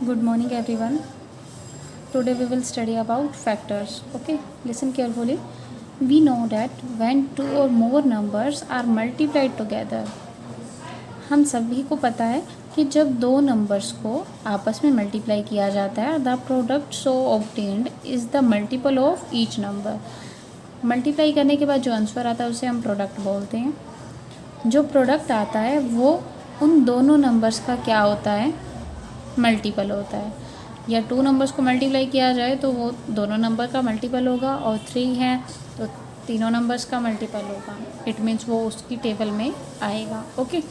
Good morning everyone. Today we will study about factors. Okay, listen carefully. We know that when two or more numbers are multiplied together, हम सभी को पता है कि जब दो नंबर्स को आपस में मल्टीप्लाई किया जाता है the product so obtained is the multiple of each number. Multiply करने के बाद जो आंसर आता है उसे हम प्रोडक्ट बोलते हैं. जो प्रोडक्ट आता है वो उन दोनों नंबर्स का क्या होता है, मल्टीपल होता है. या टू नंबर्स को मल्टीप्लाई किया जाए तो वो दोनों नंबर का मल्टीपल होगा, और थ्री है तो तीनों नंबर्स का मल्टीपल होगा. इट मीन्स वो उसकी टेबल में आएगा. Okay,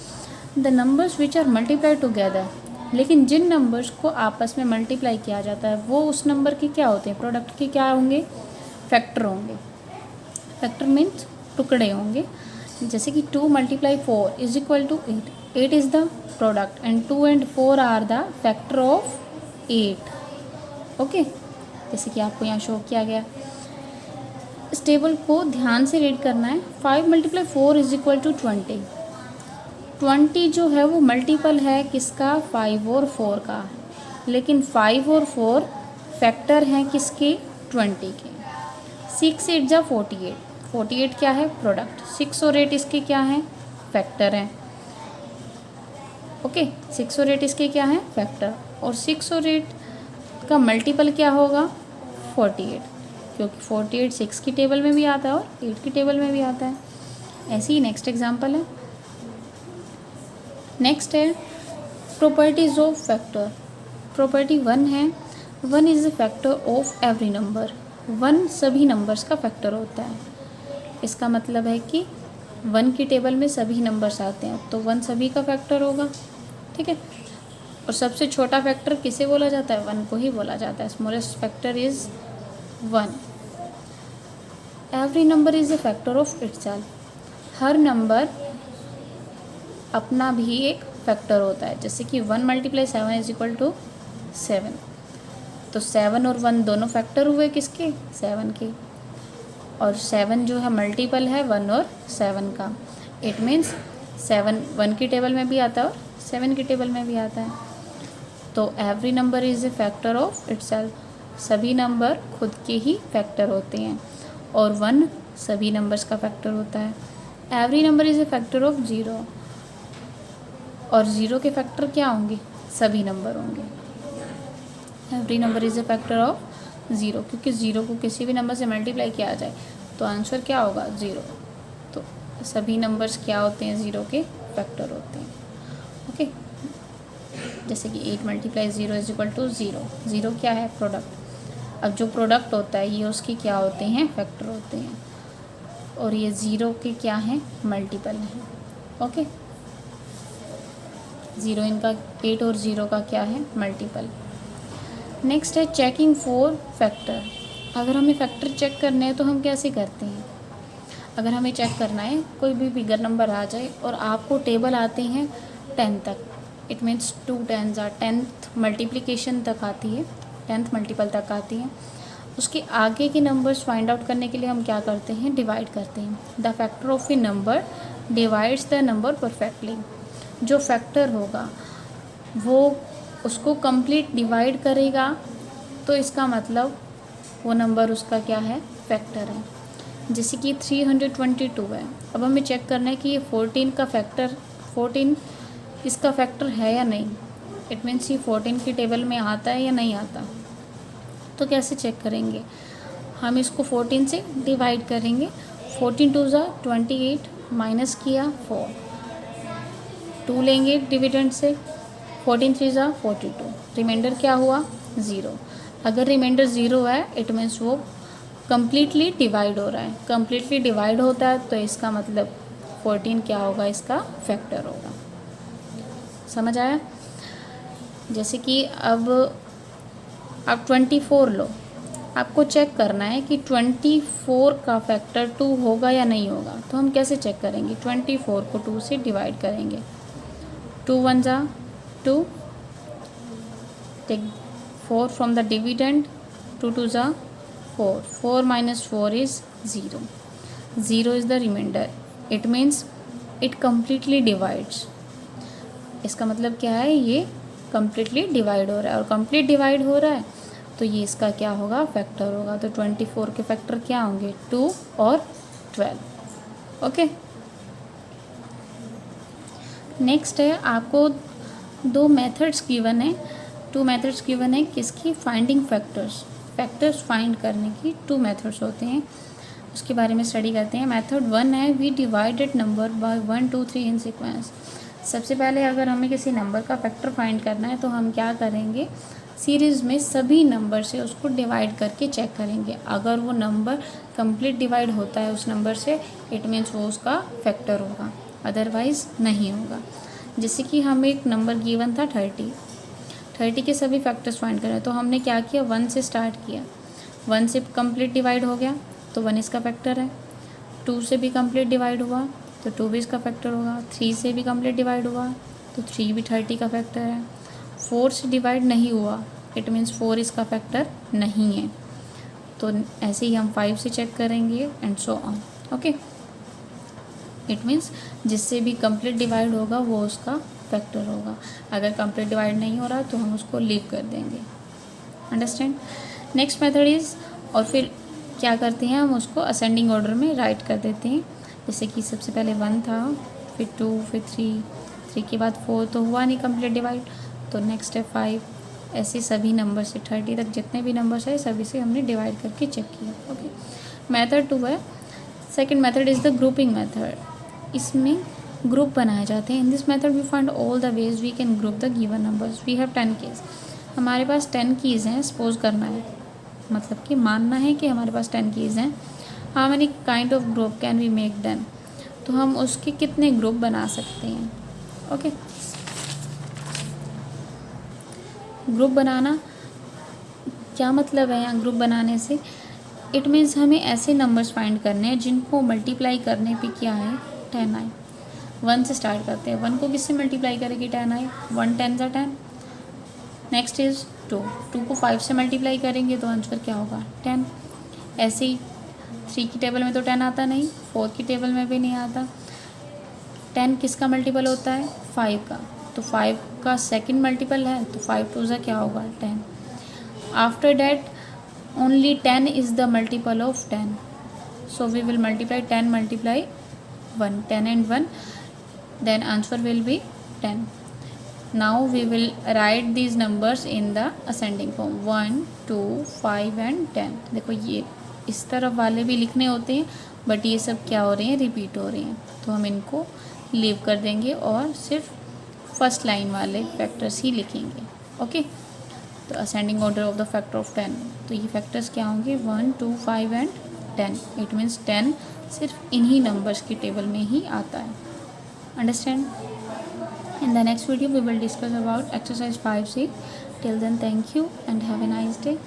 the numbers which are multiply together, लेकिन जिन नंबर्स को आपस में मल्टीप्लाई किया जाता है वो उस नंबर के क्या होते हैं, प्रोडक्ट के क्या होंगे, फैक्टर होंगे. फैक्टर मीन्स टुकड़े होंगे. जैसे कि 2 × 4 is equal to 8. 8 is the product and 2 and 4 are the factor of 8. Okay, जैसे कि आपको यहाँ शो किया गया. इस टेबल को ध्यान से रीड करना है. 5 × 4 इज इक्वल टू 20. 20 जो है वो मल्टीपल है किसका, 5 और 4 का. लेकिन 5 और 4 फैक्टर हैं किसके, 20 के. 6 8 जा 48. 48 क्या है, प्रोडक्ट. 6 और 8 इसके क्या हैं, फैक्टर हैं. ओके, 6 और 8 इसके क्या हैं, फैक्टर. और 6 और 8 का मल्टीपल क्या होगा, 48, क्योंकि 48 6 की टेबल में भी आता है और 8 की टेबल में भी आता है. ऐसे ही नेक्स्ट एग्जांपल है. नेक्स्ट है प्रॉपर्टीज़ ऑफ फैक्टर. प्रॉपर्टी 1 है, 1 is a factor of every number. 1 सभी नंबर्स का फैक्टर होता है. इसका मतलब है कि 1 की टेबल में सभी नंबर्स आते हैं तो 1 सभी का फैक्टर होगा. ठीक है. और सबसे छोटा फैक्टर किसे बोला जाता है, 1 को ही बोला जाता है. Smallest factor is 1. Every number is a factor of itself. Her number अपना भी एक फैक्टर होता है. जैसे कि 1 × 7 इज इक्वल टू 7. तो 7 और 1 दोनों फैक्टर हुए किसके, 7 के. और 7 जो है मल्टीपल है 1 और 7 का. इट मीन्स 7 1 की टेबल में भी आता है और 7 की टेबल में भी आता है. तो every number is a factor of itself. सभी नंबर खुद के ही फैक्टर होते हैं. और 1 सभी नंबर्स का फैक्टर होता है. Every number is a factor of 0. और 0 के फैक्टर क्या होंगे, सभी नंबर होंगे. Every number is a factor of 0, क्योंकि 0 को किसी भी नंबर से मल्टीप्लाई किया जाए तो आंसर क्या होगा, 0. तो सभी नंबर्स क्या होते हैं, 0 के फैक्टर होते हैं. ओके, जैसे कि 8 × 0 इज इक्वल टू 0. 0 क्या है, प्रोडक्ट. अब जो प्रोडक्ट होता है ये उसके क्या होते हैं, फैक्टर होते हैं. और ये 0 के क्या हैं, मल्टीपल हैं. ओके, 0 इनका 8 और 0 का क्या है, मल्टीपल. नेक्स्ट है चेकिंग फॉर फैक्टर. अगर हमें फैक्टर चेक करने हैं तो हम कैसे करते हैं. अगर हमें चेक करना है कोई भी बिगर नंबर आ जाए और आपको टेबल आते हैं 10 तक, it means 2 10s are 10th multiplication तक आती है, 10th मल्टीपल तक आती है. उसके आगे के नंबर्स फाइंड आउट करने के लिए हम क्या करते हैं, डिवाइड करते हैं. The factor of A number divides the number perfectly. जो फैक्टर होगा वो उसको कंप्लीट डिवाइड करेगा, तो इसका मतलब वो नंबर उसका क्या है, फैक्टर है. जैसे कि 322 है. अब हमें चेक करना है कि ये 14 का फैक्टर, 14 इसका फैक्टर है या नहीं. इट मीन्स ये 14 की टेबल में आता है या नहीं आता. तो कैसे चेक करेंगे, हम इसको 14 से डिवाइड करेंगे. 14 2 ज़ा 28 माइनस किया 4. 2 लेंगे डिविडेंड से, 14 3 ज़ा 42. रिमाइंडर क्या हुआ, 0. अगर रिमाइंडर 0 है इट मीन्स वो कम्प्लीटली डिवाइड हो रहा है. कम्प्लीटली डिवाइड होता है तो इसका मतलब 14 क्या होगा, इसका फैक्टर होगा. समझ आया. जैसे कि अब आप 24 लो. आपको चेक करना है कि 24 का फैक्टर 2 होगा या नहीं होगा. तो हम कैसे चेक करेंगे, 24 को 2 से डिवाइड करेंगे. 2 1 ज़ा 2, टेक 4 फ्रॉम द डिविडेंड, 2 2 ज़ा 4. 4 minus 4 is 0. 0 is the remainder. It means it completely divides. इसका मतलब क्या है, ये कम्प्लीटली डिवाइड हो रहा है, और कम्प्लीट डिवाइड हो रहा है तो ये इसका क्या होगा, फैक्टर होगा। तो 24 के फैक्टर क्या होंगे, 2 और 12। ओके, नेक्स्ट है आपको दो मेथड्स गिवन है, 2 मेथड्स गिवन है किसकी, फाइंडिंग फैक्टर्स। फैक्टर्स फाइंड करने की 2 मेथड्स होते हैं, उसके बारे में स्टडी करते हैं। मेथड 1 है we divided number by 1 2 3 in sequence. सबसे पहले अगर हमें किसी नंबर का फैक्टर फाइंड करना है तो हम क्या करेंगे, सीरीज़ में सभी नंबर से उसको डिवाइड करके चेक करेंगे। अगर वो नंबर कंप्लीट डिवाइड होता है उस नंबर से, इट मीन्स वो उसका फैक्टर होगा, अदरवाइज़ नहीं होगा। जैसे कि हमें एक नंबर गिवन था 30 के सभी फैक्टर्स फाइंड करें, तो हमने क्या किया, 1 से स्टार्ट किया, 1 से कंप्लीट डिवाइड हो गया तो 1 इसका फैक्टर है। 2 से भी कंप्लीट डिवाइड हुआ तो 2 भी इसका फैक्टर होगा। 3 से भी कंप्लीट डिवाइड हुआ तो 3 भी 30 का फैक्टर है। 4 से डिवाइड नहीं हुआ, इट मीन्स 4 इसका फैक्टर नहीं है। तो ऐसे ही हम 5 से चेक करेंगे and so on. Okay, it means जिससे भी कंप्लीट डिवाइड होगा वो उसका फैक्टर होगा। अगर कंप्लीट डिवाइड नहीं हो रहा तो हम उसको लीव कर देंगे। अंडरस्टैंड। नेक्स्ट मेथड इज़, और फिर क्या करते हैं, हम उसको असेंडिंग ऑर्डर में राइट कर देते हैं। जैसे कि सबसे पहले 1 था, फिर 2, फिर 3 के बाद 4 तो हुआ नहीं कंप्लीट डिवाइड, तो नेक्स्ट है 5। ऐसे सभी नंबर से 30 तक जितने भी नंबर्स है सभी से हमने डिवाइड करके चेक किया। ओके, मेथड 2 है, second method is the grouping method. इसमें ग्रुप बनाए जाते हैं। In this method we find all the ways we can group the given numbers. We have 10 keys. हमारे पास 10 कीज़ हैं, सपोज करना है, मतलब कि मानना है कि हमारे पास 10 कीज़ हैं। How many kind of group can we make them, तो हम उसके कितने ग्रुप बना सकते हैं। ओके, ग्रुप बनाना क्या मतलब है यहाँ ग्रुप बनाने से, इट मीन्स हमें ऐसे नंबर्स फाइंड करने हैं जिनको मल्टीप्लाई करने पे क्या है, 10 आए। 1 से स्टार्ट करते हैं, 1 को किससे मल्टीप्लाई करेगी, 10 आए, 1 10 × 10। नेक्स्ट इज़ 2 को 5 से मल्टीप्लाई करेंगे तो आंसर क्या होगा, 10। ऐसे ही 3 की टेबल में तो 10 आता नहीं, 4 की टेबल में भी नहीं आता। 10 किसका मल्टीपल होता है, 5 का, तो 5 का सेकंड मल्टीपल है तो 5 2 क्या होगा, 10। After that only 10 is the multiple of 10, so we will multiply 10 multiply 1, 10 and 1, then answer will be 10. Now we will write these numbers in the ascending form, 1 2 5 and 10। देखो ये इस तरफ वाले भी लिखने होते हैं, बट ये सब क्या हो रहे हैं, रिपीट हो रहे हैं, तो हम इनको लीव कर देंगे और सिर्फ फर्स्ट लाइन वाले फैक्टर्स ही लिखेंगे। ओके, तो ascending order of the factor of 10, तो ये फैक्टर्स क्या होंगे, 1 2 5 एंड 10। इट मीन्स 10 सिर्फ इन्हीं नंबर्स की टेबल में ही आता है। Understand. In the next video we will discuss about exercise 5C। Till then thank you and have a nice day.